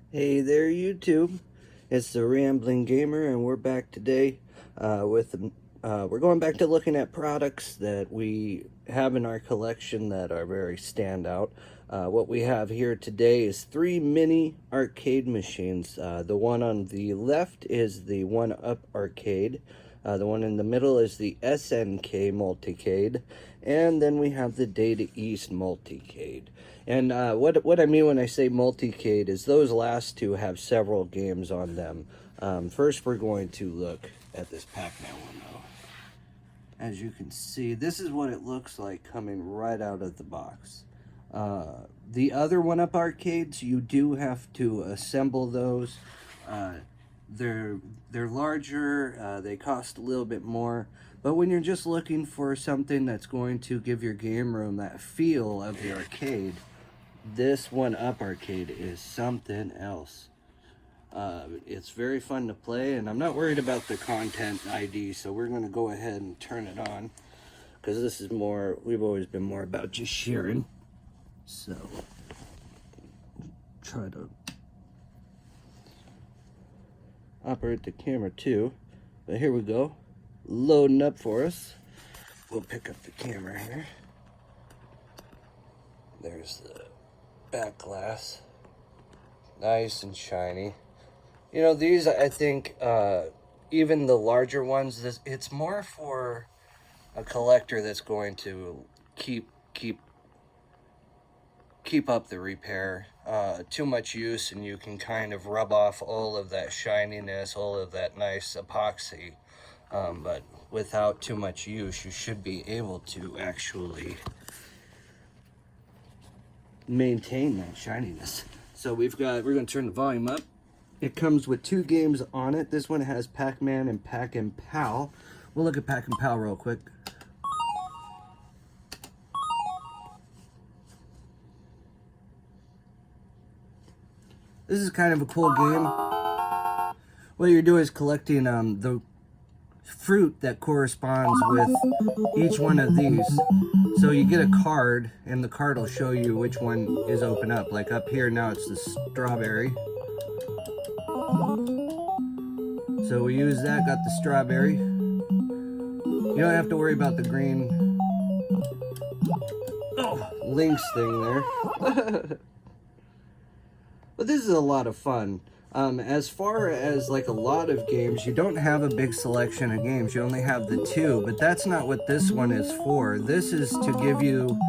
Hey there, YouTube. It's the Rambling Gamer, and we're back today we're going back to looking at products that we have in our collection that are very standout. What we have here today is three mini arcade machines. The one on the left is the One Up Arcade. The one in the middle is the SNK Multicade, and then we have the Data East Multicade. And what I mean when I say multicade is those last two have several games on them. First, we're going to look at this Pac-Man one, though. As you can see, this is what it looks like coming right out of the box. The other one-up arcades, you do have to assemble those. They're larger, they cost a little bit more, but when you're just looking for something that's going to give your game room that feel of the arcade, this one-up arcade is something else. It's very fun to play, and I'm not worried about the content ID, so we're going to go ahead and turn it on, because this is more, we've always been more about just sharing. So, try to operate the camera too, but here we go, loading up for us. We'll pick up the camera here. There's the back glass, nice and shiny. You know, these, I think, even the larger ones, it's more for a collector that's going to keep up the repair. Too much use and you can kind of rub off all of that shininess, all of that nice epoxy, but without too much use, you should be able to actually maintain that shininess. So we're going to turn the volume up. It comes with two games on it. This one has Pac-Man and Pac-and-Pal. We'll look at Pac-and-Pal real quick. This is kind of a cool game. What you're doing is collecting the fruit that corresponds with each one of these. So you get a card, and the card will show you which one is open up. Like up here now, it's the strawberry. So we use that, got the strawberry. You don't have to worry about the green links thing there. But this is a lot of fun. As far as like a lot of games, you don't have a big selection of games. You only have the two, but that's not what this one is for. This is to give you,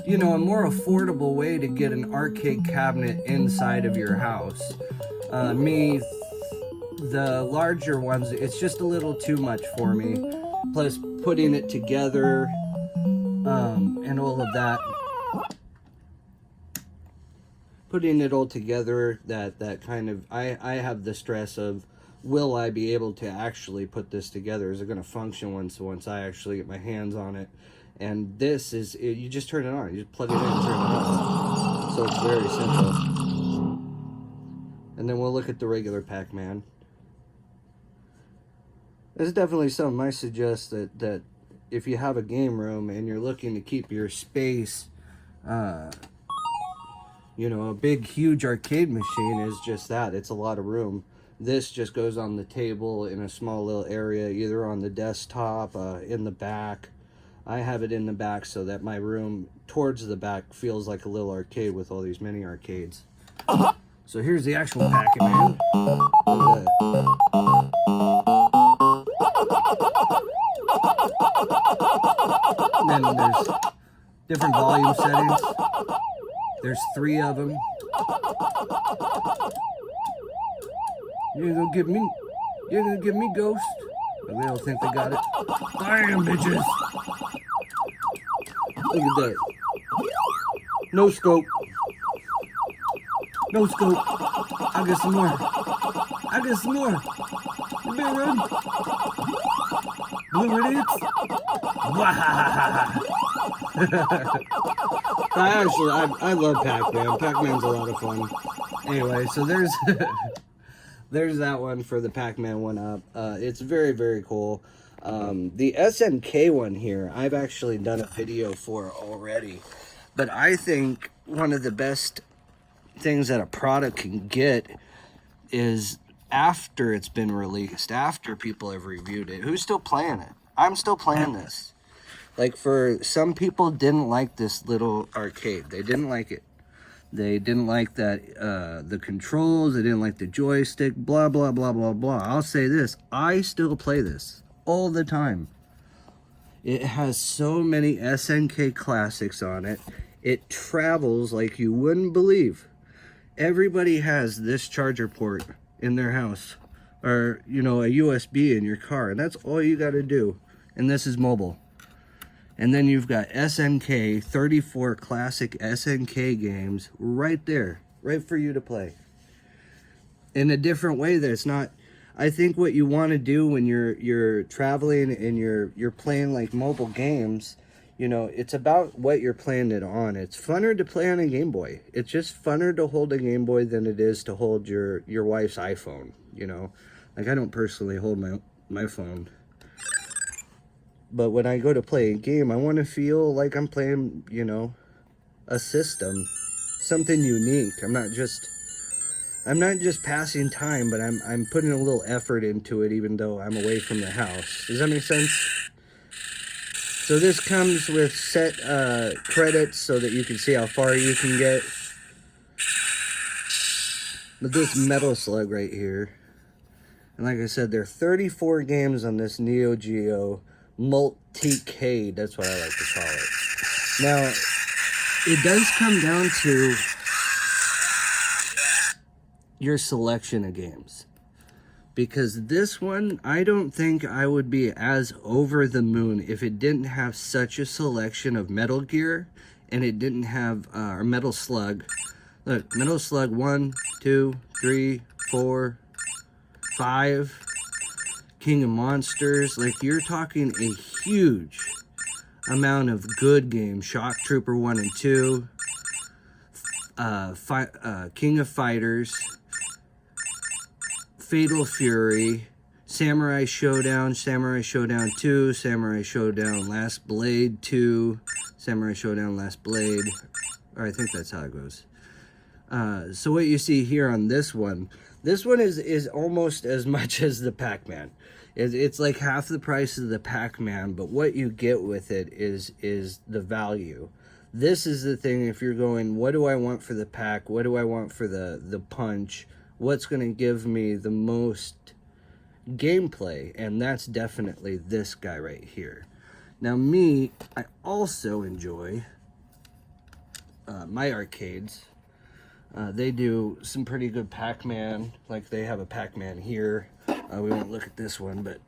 you know, a more affordable way to get an arcade cabinet inside of your house. The larger ones, it's just a little too much for me. Plus putting it together, and all of that. Putting it all together, that kind of, I have the stress of, will I be able to actually put this together? Is it going to function once I actually get my hands on it? And this is, you just turn it on. You just plug it in and turn it on. So it's very simple. And then we'll look at the regular Pac-Man. This is definitely something I suggest that if you have a game room and you're looking to keep your space, you know, a big, huge arcade machine is just that. It's a lot of room. This just goes on the table in a small little area, either on the desktop, in the back. I have it in the back so that my room towards the back feels like a little arcade with all these mini arcades. So here's the actual Pac-Man. And then there's different volume settings. There's three of them. You're gonna get me, Ghost. But they don't think they got it. Damn, bitches. Look at that. No scope. No scope. I'll get some more. You better run. Blue idiots. I love Pac-Man. Pac-Man's a lot of fun. Anyway, so there's there's that one for the Pac-Man one up. It's very, very cool. The SNK one here, I've actually done a video for already. But I think one of the best things that a product can get is after it's been released, after people have reviewed it. Who's still playing it? I'm still playing this. Like, for some people didn't like this little arcade. They didn't like it. They didn't like that, the controls. They didn't like the joystick, blah, blah, blah, blah, blah. I'll say this. I still play this all the time. It has so many SNK classics on it. It travels like you wouldn't believe. Everybody has this charger port in their house, or, you know, a USB in your car, and that's all you got to do. And this is mobile. And then you've got SNK, 34 classic SNK games right there, right for you to play. In a different way that it's not. I think what you want to do when you're traveling and you're playing like mobile games, you know, it's about what you're playing it on. It's funner to play on a Game Boy. It's just funner to hold a Game Boy than it is to hold your wife's iPhone, you know. Like, I don't personally hold my phone. But when I go to play a game, I want to feel like I'm playing, you know, a system, something unique. I'm not just passing time, but I'm putting a little effort into it, even though I'm away from the house. Does that make sense? So this comes with set credits so that you can see how far you can get. But this Metal Slug right here, and like I said, there are 34 games on this Neo Geo Multicade. That's what I like to call it. Now, it does come down to your selection of games, because this one, I don't think I would be as over the moon if it didn't have such a selection of Metal Gear, and it didn't have or Metal Slug. Look, Metal Slug 1, 2, 3, 4, 5, King of Monsters. Like, you're talking a huge amount of good games. Shock Trooper 1 and 2, King of Fighters, Fatal Fury, Samurai Showdown 2, Samurai Showdown Last Blade 2, Samurai Showdown Last Blade, or I think that's how it goes. So what you see here on this one is almost as much as the Pac-Man. It's like half the price of the Pac-Man, but what you get with it is the value. This is the thing, if you're going, what do I want for the Pac? What do I want for the Punch? What's going to give me the most gameplay? And that's definitely this guy right here. Now me, I also enjoy my arcades. They do some pretty good Pac-Man. Like, they have a Pac-Man here. We won't look at this one, but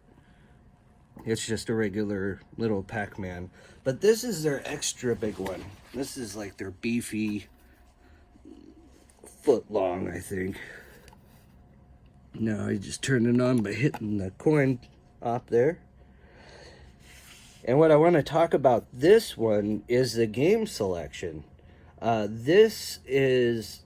it's just a regular little Pac-Man. But this is their extra big one. This is like their beefy, foot long, I think. No, I just turned it on by hitting the coin op there. And what I want to talk about this one is the game selection. This is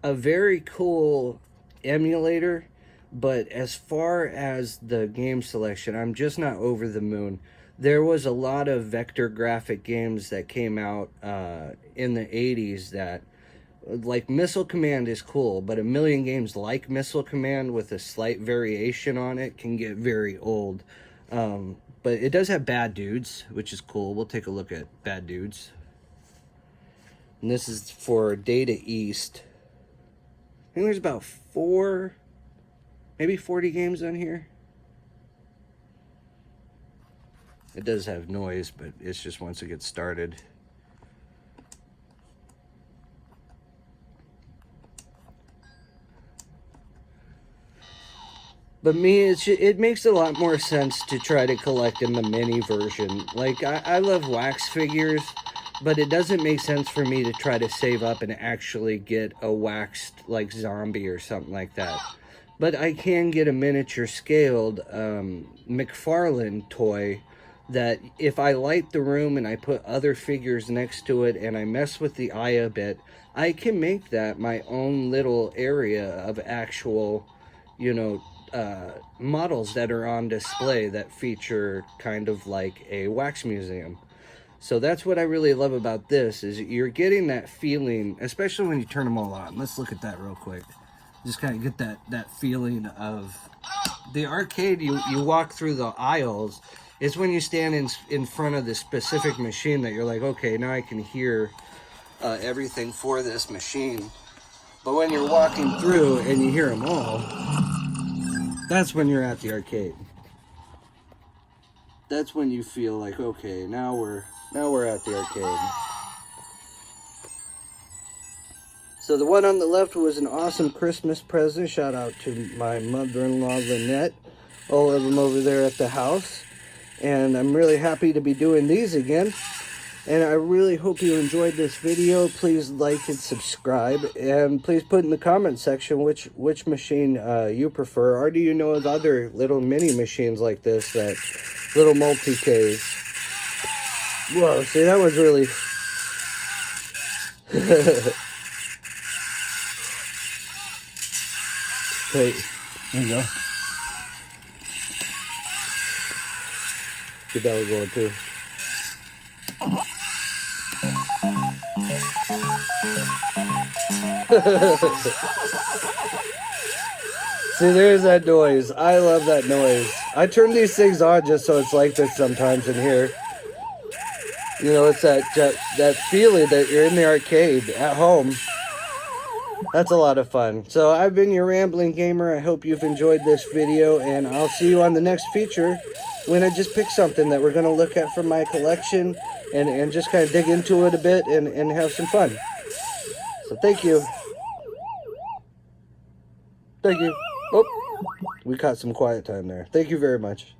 a very cool emulator, but as far as the game selection, I'm just not over the moon. There was a lot of vector graphic games that came out in the 80s that, like, Missile Command is cool, but a million games like Missile Command with a slight variation on it can get very old. But it does have Bad Dudes, which is cool. We'll take a look at Bad Dudes. And this is for Data East. I think there's about maybe 40 games on here. It does have noise, but it's just once it gets started. But me, it makes a lot more sense to try to collect in the mini version. Like, I love wax figures, but it doesn't make sense for me to try to save up and actually get a waxed, like, zombie or something like that. But I can get a miniature scaled McFarlane toy that, if I light the room and I put other figures next to it and I mess with the eye a bit, I can make that my own little area of actual, you know, models that are on display that feature kind of like a wax museum. So that's what I really love about this, is you're getting that feeling, especially when you turn them all on. Let's look at that real quick. Just kind of get that feeling of the arcade. You walk through the aisles. It's when you stand in front of the specific machine that you're like, okay, now I can hear everything for this machine. But when you're walking through and you hear them all, that's when you're at the arcade. That's when you feel like, okay, now we're at the arcade. So the one on the left was an awesome Christmas present. Shout out to my mother-in-law, Lynette. All of them over there at the house. And I'm really happy to be doing these again. And I really hope you enjoyed this video. Please like and subscribe. And please put in the comment section which machine you prefer. Or do you know of other little mini machines like this, that little multi-Ks? Whoa, see, that was really... Wait, there you go. Get that one going too. See, there's that noise. I love that noise. I turn these things on just so it's like this sometimes in here. You know, it's that feeling that you're in the arcade at home. That's a lot of fun. So I've been your Rambling Gamer. I hope you've enjoyed this video, and I'll see you on the next feature when I just pick something that we're going to look at from my collection and just kind of dig into it a bit and have some fun. So thank you. Thank you. Oh, we caught some quiet time there. Thank you very much.